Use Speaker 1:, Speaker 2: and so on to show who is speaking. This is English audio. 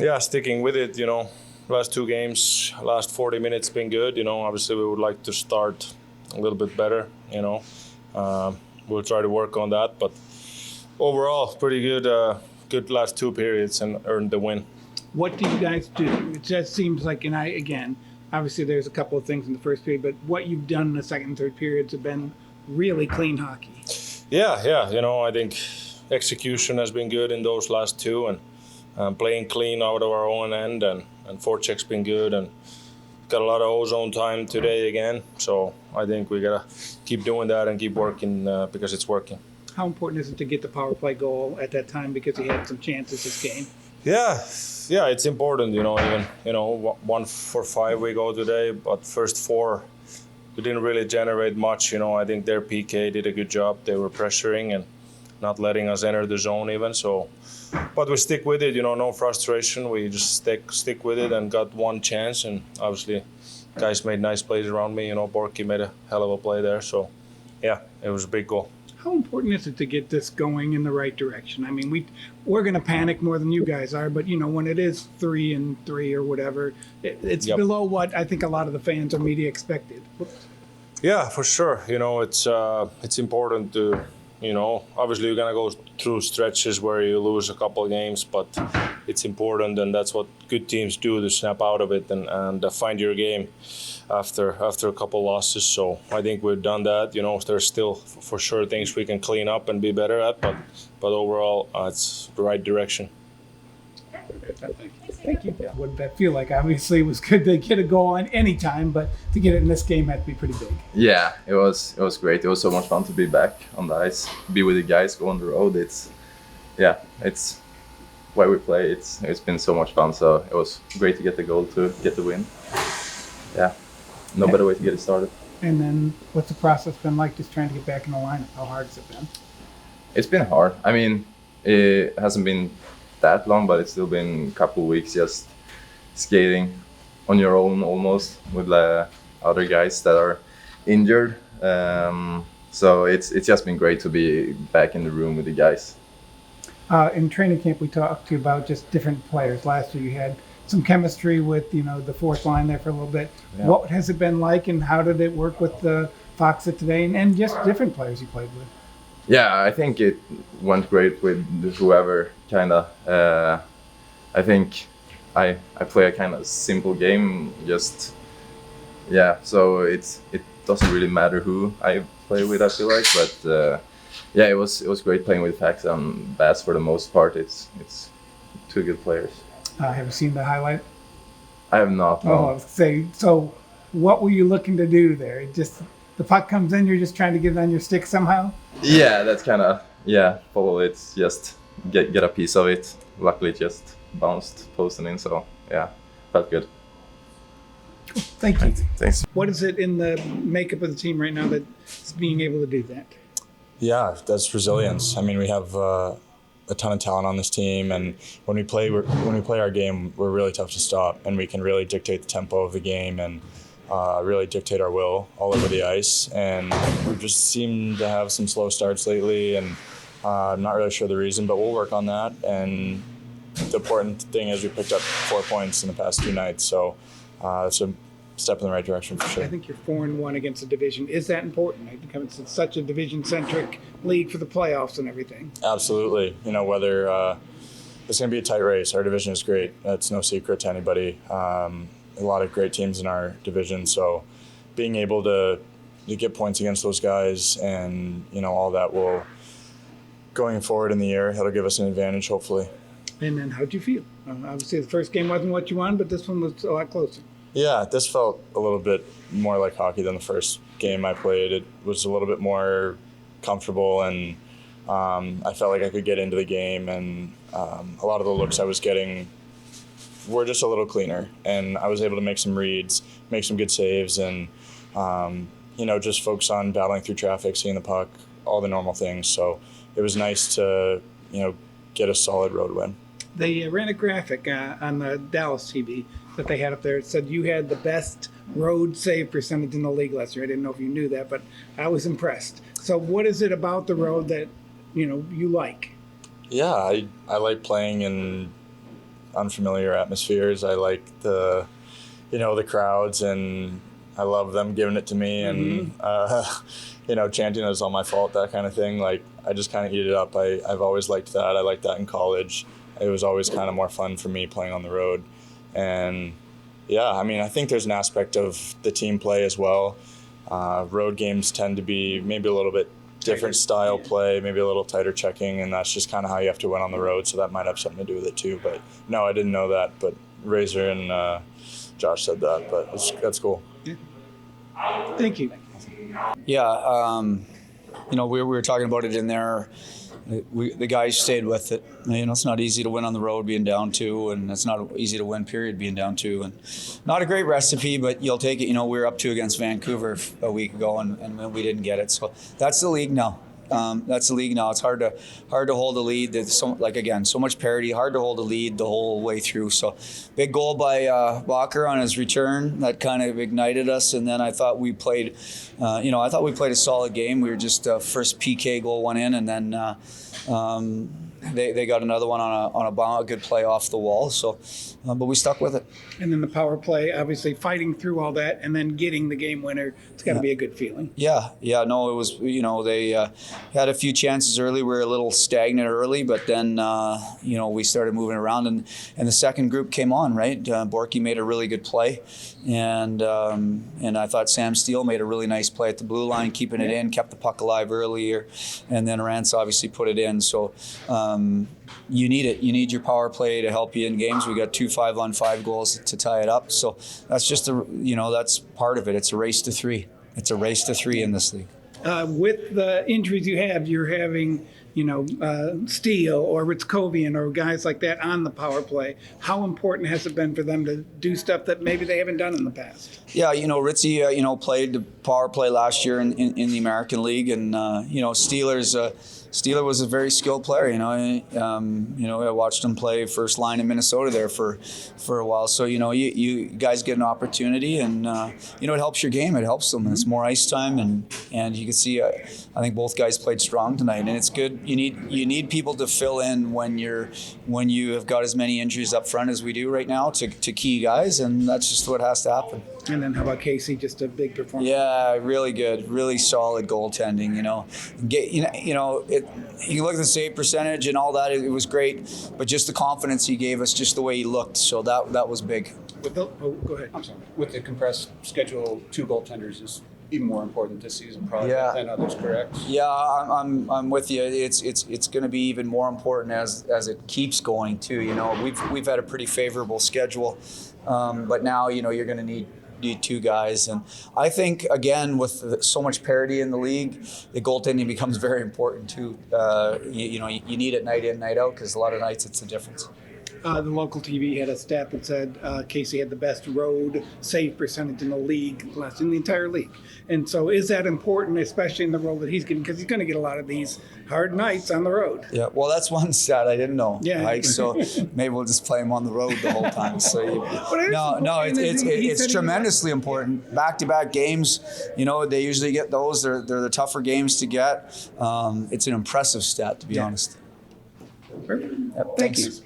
Speaker 1: yeah, sticking with it, last 2 games, last 40 minutes been good, obviously we would like to start a little bit better, we'll try to work on that, but overall pretty good last 2 periods and earned the win.
Speaker 2: What do you guys do? It just seems like, and obviously there's a couple of things in the first period, but what you've done in the second and third periods have been really clean hockey.
Speaker 1: Yeah, I think execution has been good in those last 2, and playing clean out of our own end, and forecheck's been good, and got a lot of ozone time today again. So I think we gotta keep doing that and keep working because it's working.
Speaker 2: How important is it to get the power play goal at that time because he had some chances this game?
Speaker 1: Yeah, it's important. Even 1 for 5 we go today, but first 4 we didn't really generate much. I think their PK did a good job. They were pressuring and not letting us enter the zone even. So, but we stick with it. No frustration. We just stick with it and got 1 chance. And obviously, guys made nice plays around me. Borky made a hell of a play there. So, yeah, it was a big goal.
Speaker 2: How important is it to get this going in the right direction? I mean, we're going to panic more than you guys are, but when it is 3-3 or whatever, it's below what I think a lot of the fans or media expected.
Speaker 1: Yeah, for sure. It's important to, obviously you're going to go through stretches where you lose a couple of games, but it's important, and that's what good teams do, to snap out of it and find your game after a couple losses. So I think we've done that. There's still for sure things we can clean up and be better at, but overall it's the right direction.
Speaker 2: Thank you. What did that feel like? Obviously, it was good to get a goal on any time, but to get it in this game had to be pretty big.
Speaker 3: Yeah, it was great. It was so much fun to be back on the ice, be with the guys, go on the road. It's why we play. It's been so much fun. So it was great to get the goal, to get the win. Yeah, no better way to get it started.
Speaker 2: And then, what's the process been like, just trying to get back in the lineup? How hard has it been?
Speaker 3: It's been hard. I mean, it hasn't been that long, but it's still been a couple of weeks just skating on your own almost with other guys that are injured. So it's just been great to be back in the room with the guys.
Speaker 2: In training camp, we talked to you about just different players. Last year, you had some chemistry with the fourth line there for a little bit. Yeah. What has it been like, and how did it work with the Fox today, and just different players you played with?
Speaker 3: Yeah, I think it went great with whoever, kind of. I think I play a kind of simple game, so it doesn't really matter who I play with, I feel like. But it was great playing with Fax and Bass for the most part. It's 2 good players.
Speaker 2: Have you seen the highlight?
Speaker 3: I have not. No.
Speaker 2: Oh, I was saying, so what were you looking to do there? Just the puck comes in, you're just trying to get it on your stick somehow?
Speaker 3: Yeah, that's kind of, follow it, just get a piece of it. Luckily it just bounced post and in, so felt good.
Speaker 2: Thank you.
Speaker 3: Thanks.
Speaker 2: What is it in the makeup of the team right now that's being able to do that?
Speaker 4: Yeah, that's resilience. I mean, we have a ton of talent on this team, and when we play our game, we're really tough to stop, and we can really dictate the tempo of the game and really dictate our will all over the ice. And we just seem to have some slow starts lately, and I'm not really sure the reason, but we'll work on that. And the important thing is we picked up 4 points in the past 2 nights, so it's a step in the right direction for sure.
Speaker 2: I think you're 4-1 against the division. Is that important? I think it's such a division-centric league for the playoffs and everything.
Speaker 4: Absolutely. Whether it's going to be a tight race. Our division is great. That's no secret to anybody. A lot of great teams in our division, so being able to get points against those guys and all that will, going forward in the year, it'll give us an advantage hopefully.
Speaker 2: And then how'd you feel? Obviously the first game wasn't what you wanted, but this one was a lot closer.
Speaker 4: Yeah, this felt a little bit more like hockey than the first game I played. It was a little bit more comfortable, and I felt like I could get into the game, and a lot of the looks I was getting were just a little cleaner, and I was able to make some reads, make some good saves, and just focus on battling through traffic, seeing the puck, all the normal things. So it was nice to get a solid road win.
Speaker 2: They ran a graphic on the Dallas TV that they had up there. It said you had the best road save percentage in the league last year. I didn't know if you knew that, but I was impressed. So what is it about the road that you like?
Speaker 4: Yeah, I like playing in unfamiliar atmospheres. I like the crowds, and I love them giving it to me, and chanting it's all my fault, that kind of thing. Like, I just kind of eat it up. I've always liked that. I liked that in college. It was always kind of more fun for me playing on the road. And yeah, I mean, I think there's an aspect of the team play as well. Road games tend to be maybe a little bit different style play, maybe a little tighter checking, and that's just kind of how you have to win on the road. So that might have something to do with it too. But no, I didn't know that. But Razor and Josh said that, but that's cool.
Speaker 2: Yeah. Thank you.
Speaker 5: Yeah, we were talking about it in there. The guys stayed with it. It's not easy to win on the road being down 2, and it's not easy to win, period, being down 2. And not a great recipe, but you'll take it. We were up 2 against Vancouver a week ago, and we didn't get it. So that's the league now. That's the league now. It's hard to hold a lead. There's so much parity. Hard to hold a lead the whole way through. So big goal by Walker on his return that kind of ignited us. And then I thought we played, a solid game. We were just first PK goal went in, and then they got another one on a good play off the wall. So, but we stuck with it.
Speaker 2: And then the power play, obviously fighting through all that and then getting the game winner. It's got to be a good feeling.
Speaker 5: Yeah. No, it was. They had a few chances early. We were a little stagnant early, but then we started moving around, and the second group came on. Right, Borky made a really good play, and I thought Sam Steele made a really nice play at the blue line, keeping it in, kept the puck alive earlier, and then Rance obviously put it in. So. You need it. You need your power play to help you in games. We got 2 5-on-5 goals to tie it up. So that's just that's part of it. It's a race to 3. It's a race to 3 in this league.
Speaker 2: With the injuries you have, you're having, Steele or Ritzkovian or guys like that on the power play. How important has it been for them to do stuff that maybe they haven't done in the past? Yeah,
Speaker 5: Ritzy, played the power play last year in the American League, and Steeler was a very skilled player. I watched him play first line in Minnesota there for a while. So you guys get an opportunity, and it helps your game. It helps them. It's more ice time, and you can see. I think both guys played strong tonight, and it's good. You need people to fill in when you have got as many injuries up front as we do right now to key guys, and that's just what has to happen.
Speaker 2: And then how about Casey? Just a big performance.
Speaker 5: Yeah, really good, really solid goaltending. You look at the save percentage and all that. It was great, but just the confidence he gave us, just the way he looked. So that was big.
Speaker 2: Go ahead.
Speaker 6: I'm sorry. With the compressed schedule, 2 goaltenders is even more important this season, probably than others. Correct?
Speaker 5: Yeah, I'm with you. It's going to be even more important as it keeps going too. We've had a pretty favorable schedule, but now you're going to need 2 guys, and I think again with so much parity in the league, the goaltending becomes very important too. You need it night in, night out, because a lot of nights it's the difference.
Speaker 2: The local TV had a stat that said Casey had the best road save percentage in the league, in the entire league. And so is that important, especially in the role that he's getting, because he's going to get a lot of these hard nights on the road?
Speaker 5: Yeah, well, that's one stat I didn't know.
Speaker 2: Yeah.
Speaker 5: Right? So maybe we'll just play him on the road the whole time. So it's tremendously important. Back-to-back games, they usually get those. They're the tougher games to get. It's an impressive stat, to be honest.
Speaker 2: Perfect.
Speaker 5: Yep, thanks.